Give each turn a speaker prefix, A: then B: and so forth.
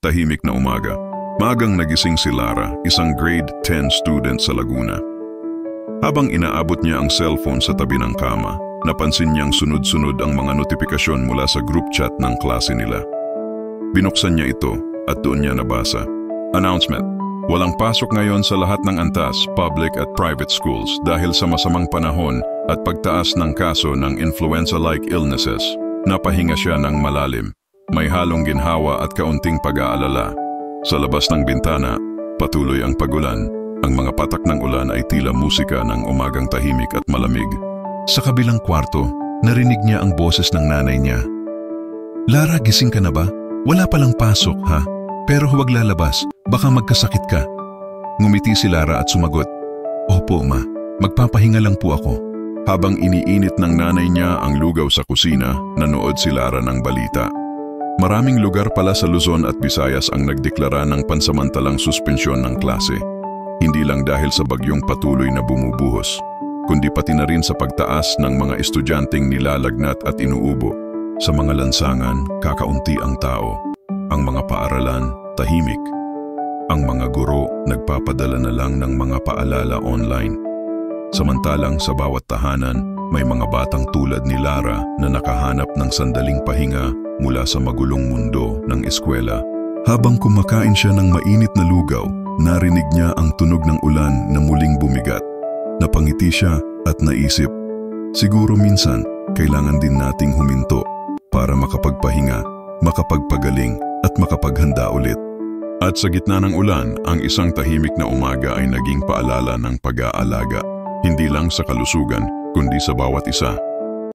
A: tahimik na umaga. Maagang nagising si Lara, isang grade 10 student sa Laguna. Habang inaabot niya ang cellphone sa tabi ng kama, napansin niyang sunod-sunod ang mga notifikasyon mula sa group chat ng klase nila. Binuksan niya ito at doon niya nabasa. Announcement: walang pasok ngayon sa lahat ng antas, public at private schools dahil sa masamang panahon at pagtaas ng kaso ng influenza-like illnesses. Napahinga siya ng malalim. May halong ginhawa at kaunting pag-aalala. Sa labas ng bintana, patuloy ang pagulan. Ang mga patak ng ulan ay tila musika ng umagang tahimik at malamig. Sa kabilang kwarto, narinig niya ang boses ng nanay niya. "Lara, gising ka na ba? Wala palang pasok, ha? Pero huwag lalabas, baka magkasakit ka." Ngumiti si Lara at sumagot, "Opo, ma. Magpapahinga lang po ako." Habang iniinit ng nanay niya ang lugaw sa kusina, nanood si Lara ng balita. Maraming lugar pala sa Luzon at Visayas ang nagdeklara ng pansamantalang suspensyon ng klase. Hindi lang dahil sa bagyong patuloy na bumubuhos, kundi pati na rin sa pagtaas ng mga estudyanteng nilalagnat at inuubo. Sa mga lansangan, kakaunti ang tao. Ang mga paaralan, tahimik. Ang mga guro, nagpapadala na lang ng mga paalala online. Samantalang sa bawat tahanan, may mga batang tulad ni Lara na nakahanap ng sandaling pahinga mula sa magulong mundo ng eskwela. Habang kumakain siya ng mainit na lugaw, narinig niya ang tunog ng ulan na muling bumigat. Napangiti siya at naisip, siguro minsan kailangan din nating huminto para makapagpahinga, makapagpagaling at makapaghanda ulit. At sa gitna ng ulan, ang isang tahimik na umaga ay naging paalala ng pag-aalaga. Hindi lang sa kalusugan, kundi sa bawat isa.